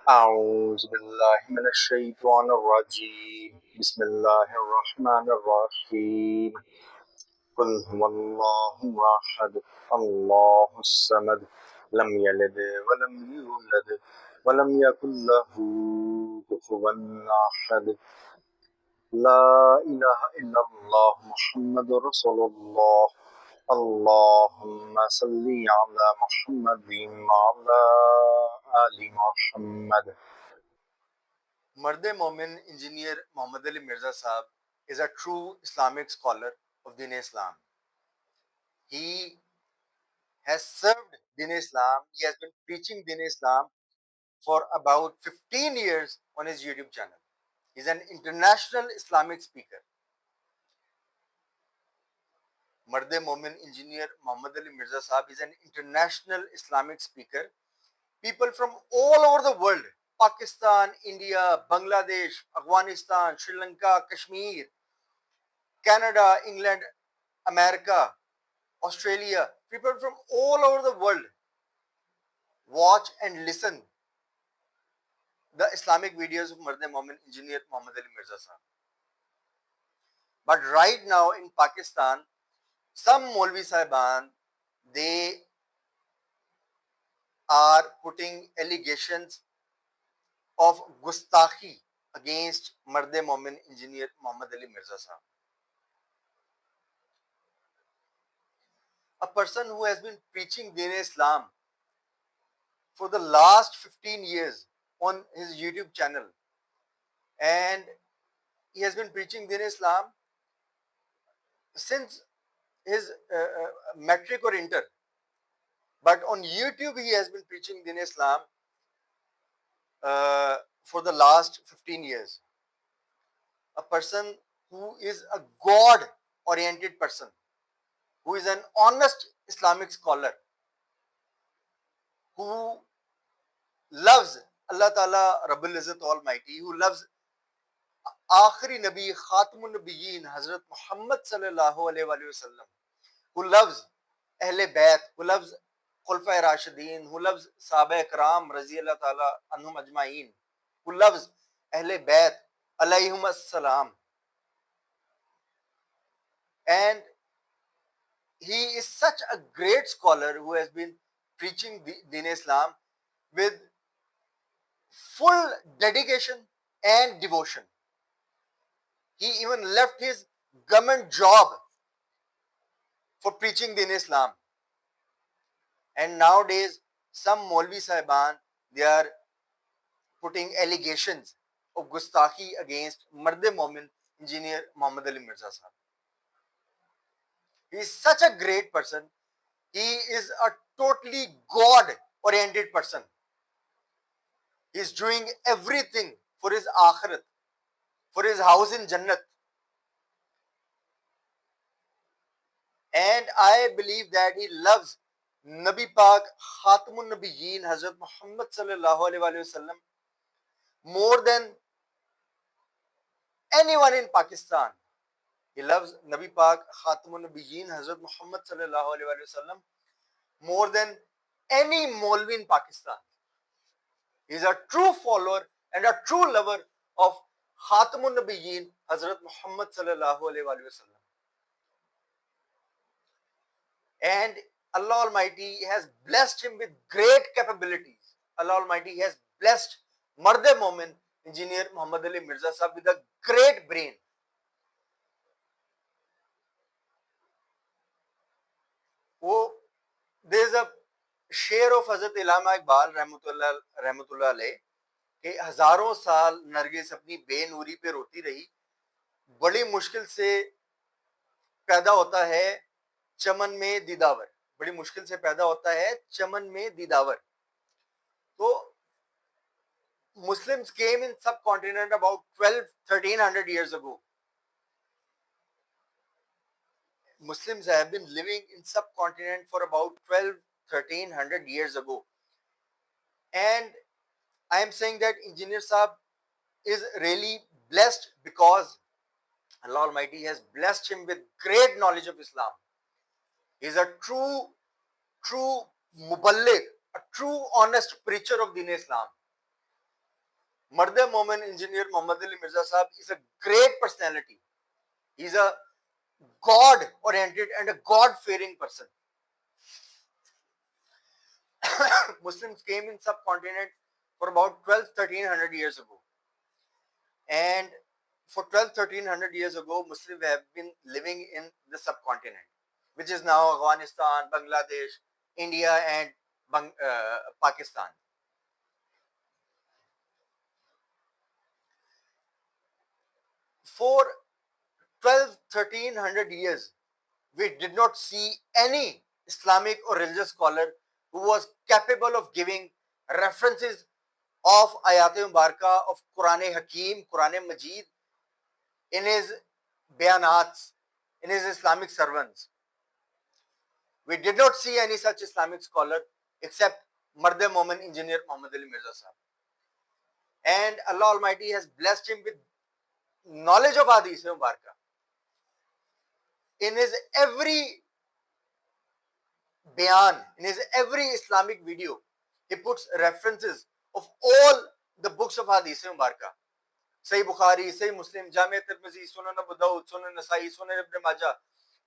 أعوذ بالله من الشيطان الرجيم بسم الله الرحمن الرحيم قل هو الله أحد الله الصمد لم يلد ولم يولد ولم يكن له كفوا أحد لا إله إلا الله محمد رسول الله اللهم صل على محمد وعلى آل محمد. Marde Momin Engineer Muhammad Ali Mirza Sahab is a true Islamic scholar of Din Islam. He has served Din Islam. He has been preaching Din Islam for about 15 years on his YouTube channel. He is an international Islamic speaker. Marde Momin Engineer Muhammad Ali Mirza Sahab is an international Islamic speaker. People from all over the world, Pakistan, India, Bangladesh, Afghanistan, Sri Lanka, Kashmir, Canada, England, America, Australia, people from all over the world watch and listen the Islamic videos of Marde Momin Engineer Muhammad Ali Mirza Sahab. But right now in Pakistan, some Maulvi Sahiban, they are putting allegations of gustakhi against Marde Momin Engineer Muhammad Ali Mirza Sahab. A person who has been preaching Deen Islam for the last 15 years on his YouTube channel, and he has been preaching Deen Islam since his matric or inter. But on YouTube, he has been preaching Deen Islam for the last 15 years. A person who is a God-oriented person, who is an honest Islamic scholar, who loves Allah Ta'ala Rabbul Izzat Almighty, who loves Akhri Nabi Khatamun Nabiyyin Hazrat Muhammad Sallallahu Alaihi Wasallam, who loves Ahle Bayt, who loves Khulfa Rashideen, who loves Sahaba Ikram Raziyallahu Ta'ala Anhum Ajma'in, who loves Ahle Bayt Alayhum As-Salam. And he is such a great scholar who has been preaching Deen Islam with full dedication and devotion. He even left his government job for preaching Deen Islam. And nowadays, some Maulvi Sahiban, they are putting allegations of gustakhi against Marde Momin Engineer Muhammad Ali Mirza Sahab. He is such a great person. He is a totally God-oriented person. He is doing everything for his akhirat, for his house in Jannat. And I believe that he loves Nabi Pak Khatamun Nabiyyin Hazrat Muhammad Sallallahu Alaihi Wasallam more than anyone in Pakistan. He loves Nabi Pak Khatamun Nabiyyin Hazrat Muhammad Sallallahu Alaihi Wasallam more than any Maulvi in Pakistan. He is a true follower and a true lover of Khatamun Nabiyyin Hazrat Muhammad Sallallahu Alaihi Wasallam. And Allah Almighty has blessed him with great capabilities. Allah Almighty has blessed Marde Momin Engineer Muhammad Ali Mirza Sahab with a great brain. There is a शेर of हजरत इलामा इकबाल रहमतुल्लाह अलैह कि हजारों साल नरगिस अपनी बेनूरी पे रोती रही, बड़ी मुश्किल से पैदा होता है चमन में दीदावर, बड़ी मुश्किल से पैदा होता है चमन में दीदावर. तो Muslims came in subcontinent about 1300 years ago. Muslims have been living in subcontinent for about 1300 years ago. And I am saying that Engineer Saab is really blessed because Allah Almighty has blessed him with great knowledge of Islam. He is a true muballigh, a true honest preacher of Deen Islam. Marde Momin engineer Muhammad Ali Mirza Sahab is a great personality. He's a God oriented and a God fearing person. Muslims came in subcontinent for about 12-1300 years ago. And for 12-1300 years ago, Muslims have been living in the subcontinent, which is now Afghanistan, Bangladesh, India, and Pakistan. For 12-1300 years, we did not see any Islamic or religious scholar who was capable of giving references of Ayat-e-Mubarakah of Quran-e-Hakim, Quran-e-Majid in his bayanats, in his Islamic sermons. We did not see any such Islamic scholar except Marde Momin engineer Muhammad Ali Mirza Sahab. And Allah Almighty has blessed him with knowledge of Hadith-e-Mubarakah. In his every bayan, in his every Islamic video, he puts references of all the books of Hadith-e-Mubarakah. Sahih Bukhari, Sahih Muslim, Jami' Tirmizi, Sunan Abu Dawud, Sunan Nasa'i, Sunan Ibn Majah,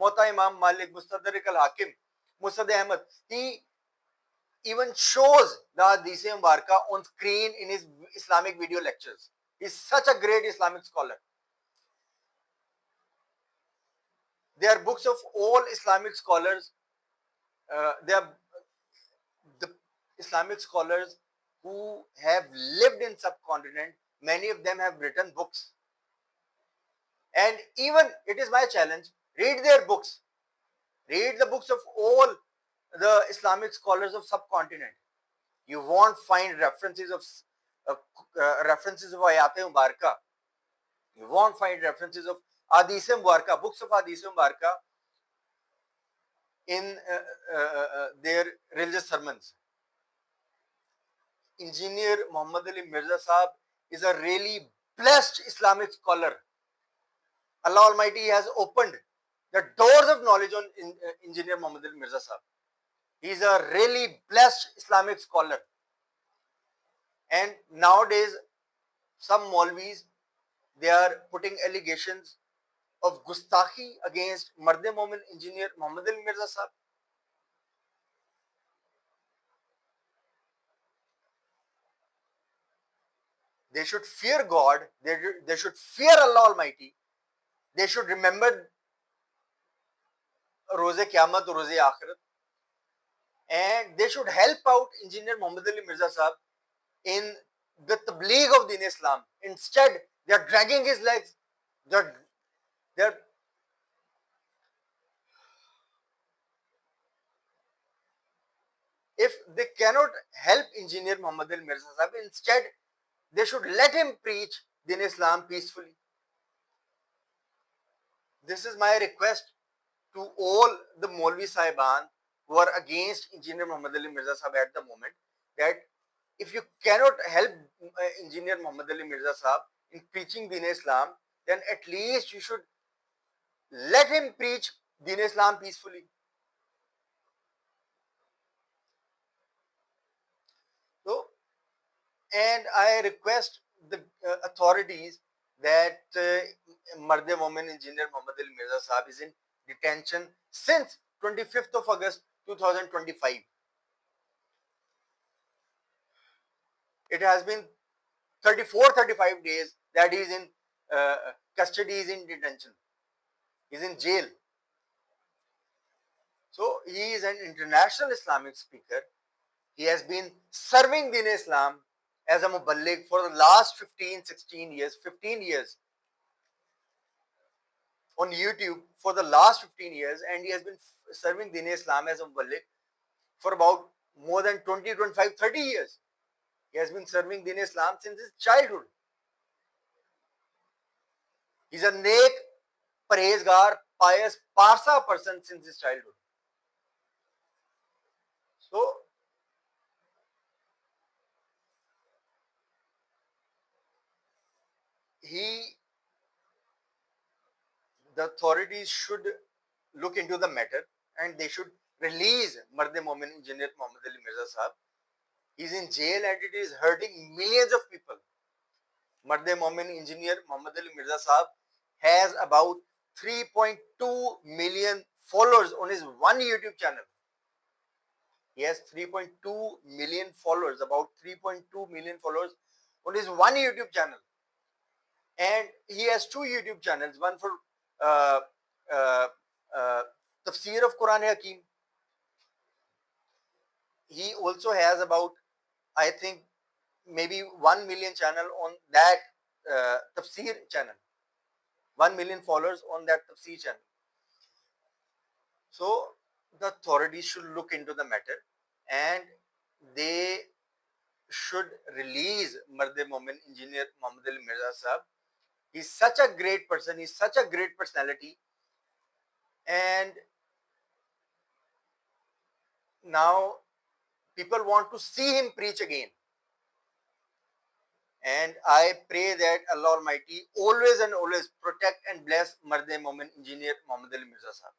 Muwatta Imam Malik, Mustadrak al-Hakim, Musnad Ahmad. He even shows the Hadith-e-Mubarakah on screen in his Islamic video lectures. He's such a great Islamic scholar. They are books of all Islamic scholars. They are the Islamic scholars who have lived in subcontinent. Many of them have written books. And even it is my challenge, read their books. Read the books of all the Islamic scholars of subcontinent. You won't find references of Ayat-e-Mubarakah. You won't find references of Hadith-e-Mubarakah, books of Hadith-e-Mubarakah in their religious sermons. Engineer Muhammad Ali Mirza Sahab is a really blessed Islamic scholar. Allah Almighty has opened the doors of knowledge on Engineer Muhammad Ali Mirza Sahab. He is a really blessed Islamic scholar. And nowadays, some Maulvis, they are putting allegations of Gustakhi against Marde Momin engineer Muhammad Ali Mirza Sahab. They should fear God, they should fear Allah Almighty, they should remember Roze Qiyamah, Roze Akhirat, and they should help out engineer Muhammad Ali Mirza Sahab in the tabligh of Deen Islam. Instead, they are dragging his legs. If they cannot help engineer Muhammad Ali Mirza Sahab, instead they should let him preach Deen Islam peacefully. This is my request to all the Maulvi Sahiban who are against engineer Muhammad Ali Mirza Sahab at the moment, that if you cannot help engineer Muhammad Ali Mirza Sahab in preaching Deen Islam, then at least you should let him preach Deen Islam peacefully. So, and I request the authorities that Marde Momin engineer Muhammad Ali Mirza Sahab is in detention since 25th of August 2025. It has been 34-35 days that he is in custody, is in detention, is in jail. So he is an international Islamic speaker. He has been serving Deen Islam as a muballigh for the last 15 years on YouTube for the last 15 years, and he has been serving Deen Islam as a muballigh for about more than 20, 25, 30 years. He has been serving Deen Islam since his childhood. He's a neck, parhezgar, pious, parsa person since his childhood. So, the authorities should look into the matter and they should release Marde Momin engineer Muhammad Ali Mirza Sahab. He's in jail and it is hurting millions of people. Marde Momin engineer Muhammad Ali Mirza Sahab has about 3.2 million followers on his one YouTube channel. He has 3.2 million followers, about 3.2 million followers on his one YouTube channel. And he has two YouTube channels, one for uh, uh, Tafsir of Quran Hakim. He also has about, I think, maybe 1 million channel on that Tafsir channel. 1 million followers on that Tafsir channel. So the authorities should look into the matter and they should release Marde Momin engineer Muhammad Ali Mirza Sahab. He's such a great person, he's such a great personality, and now people want to see him preach again. And I pray that Allah Almighty always and always protect and bless Marde Momin engineer Muhammad Ali Mirza Sahab.